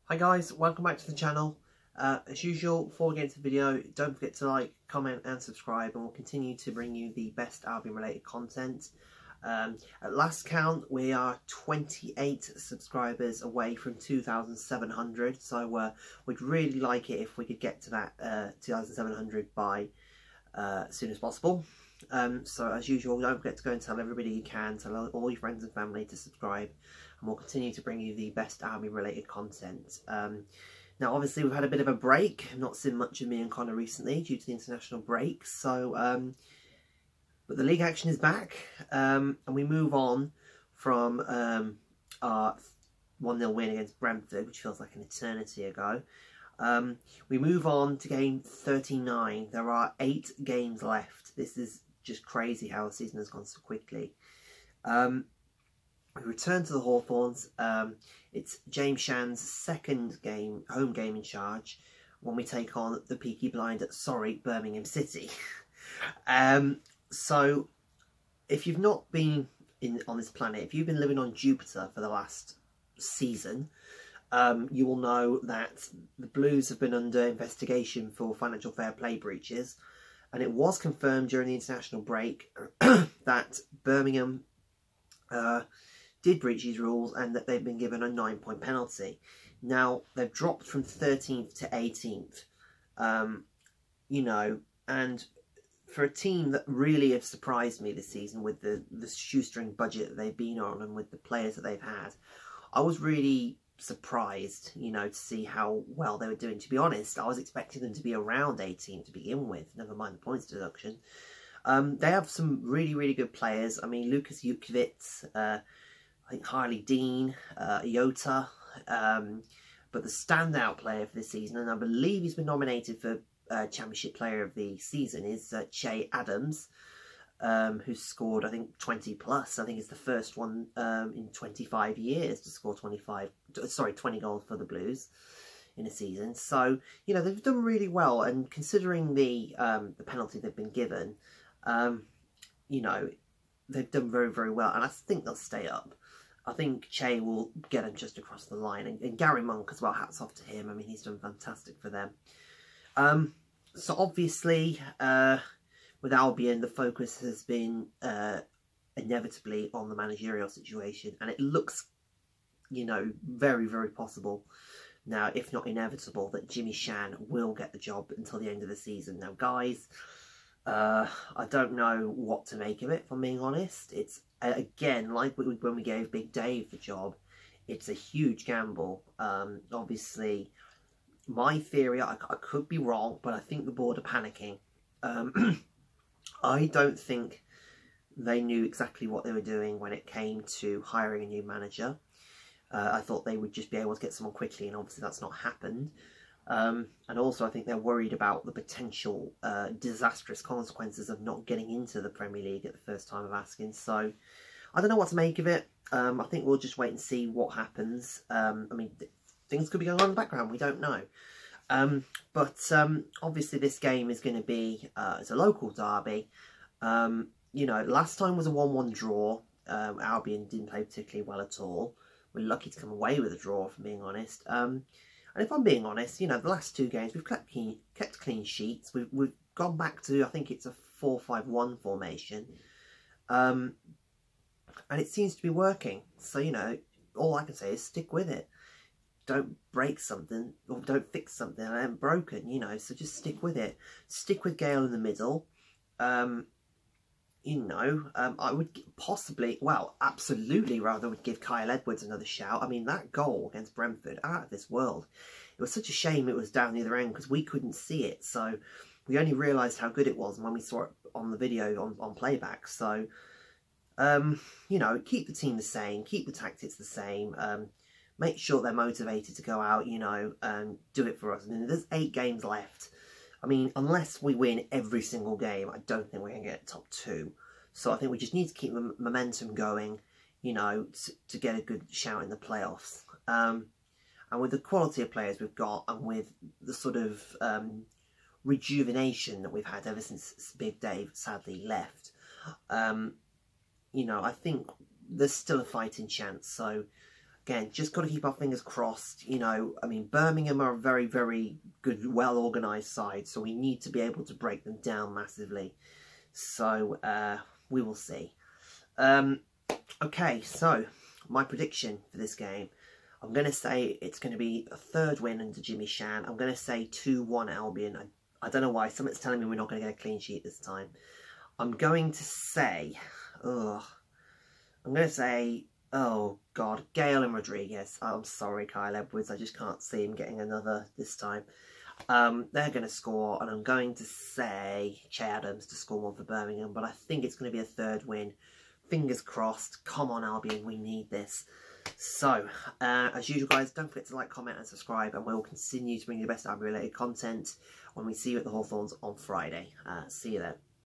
Hi guys, welcome back to the channel. As usual, before we get into the video, don't forget to like, comment and subscribe, and we'll continue to bring you the best Albion related content. At last count, we are 28 subscribers away from 2,700, so we'd really like it if we could get to that 2,700 by as soon as possible. So as usual, don't forget to go and tell everybody you can, tell all your friends and family to subscribe, and we'll continue to bring you the best Albion related content. Now obviously we've had a bit of a break, I've not seen much of me and Connor recently due to the international break, so but the league action is back, and we move on from our 1-0 win against Brentford, which feels like an eternity ago. We move on to game 39. There are 8 games left. This is just crazy how the season has gone so quickly. We return to the Hawthorns. It's James Shan's second home game in charge, when we take on the Peaky Blinders, Birmingham City. So if you've not been on this planet, if you've been living on Jupiter for the last season, you will know that the Blues have been under investigation for financial fair play breaches, and it was confirmed during the international break that Birmingham did breach these rules and that they've been given a 9-point penalty. Now, they've dropped from 13th to 18th, you know, and for a team that really have surprised me this season with the shoestring budget that they've been on and with the players that they've had, I was really surprised, you know, to see how well they were doing. To be honest, I was expecting them to be around 18 to begin with, never mind the points deduction. They have some really, really good players. I mean, Lucas Jukovic, I think Harley Dean, Iota, but the standout player for this season, and I believe he's been nominated for Championship Player of the Season, is Che Adams, who's scored, I think, 20 plus. I think it's the first one in 25 years to score 20 goals for the Blues in a season. So, you know, they've done really well, and considering the penalty they've been given, you know, they've done very, very well, and I think they'll stay up. I think Che will get him just across the line, and Gary Monk as well, hats off to him. I mean, he's done fantastic for them. So obviously, with Albion, the focus has been inevitably on the managerial situation, and it looks, you know, very, very possible now, if not inevitable, that Jimmy Shan will get the job until the end of the season. Now, guys, I don't know what to make of it, if I'm being honest. It's, again, like when we gave Big Dave the job, it's a huge gamble. Obviously, my theory, I could be wrong, but I think the board are panicking. I don't think they knew exactly what they were doing when it came to hiring a new manager. I thought they would just be able to get someone quickly, and obviously that's not happened. And also I think they're worried about the potential disastrous consequences of not getting into the Premier League at the first time of asking. So I don't know what to make of it. I think we'll just wait and see what happens. I mean, things could be going on in the background, we don't know. But obviously this game is going to be, it's a local derby. You know, last time was a 1-1 draw. Albion didn't play particularly well at all. We're lucky to come away with a draw, if I'm being honest. And if I'm being honest, you know, the last 2 games we've kept clean sheets. We've gone back to, I think it's a 4-5-1 formation. And it seems to be working. So, you know, all I can say is stick with it. Don't break something, or don't fix something that ain't broken, you know, so just stick with it. Stick with Gale in the middle. You know, I would possibly, well, absolutely rather would give Kyle Edwards another shout. I mean, that goal against Brentford, out of this world. It was such a shame it was down the other end, because we couldn't see it, so we only realised how good it was when we saw it on the video on playback. So, you know, keep the team the same, keep the tactics the same, make sure they're motivated to go out, you know, and do it for us. And there's 8 games left. I mean, unless we win every single game, I don't think we're going to get top 2. So I think we just need to keep the momentum going, you know, to get a good shout in the playoffs. And with the quality of players we've got, and with the sort of rejuvenation that we've had ever since Big Dave sadly left, you know, I think there's still a fighting chance. So again, just got to keep our fingers crossed. You know, I mean, Birmingham are a very, very good, well-organised side, so we need to be able to break them down massively. So, we will see. Okay, so, my prediction for this game. I'm going to say it's going to be a third win under Jimmy Shan. I'm going to say 2-1 Albion. I don't know why. Something's telling me we're not going to get a clean sheet this time. I'm going to say... oh, God, Gale and Rodriguez. I'm sorry, Kyle Edwards. I just can't see him getting another this time. They're going to score, and I'm going to say Che Adams to score one for Birmingham, but I think it's going to be a third win. Fingers crossed. Come on, Albion, we need this. So, as usual, guys, don't forget to like, comment, and subscribe, and we'll continue to bring you the best Albion-related content when we see you at the Hawthorns on Friday. See you then.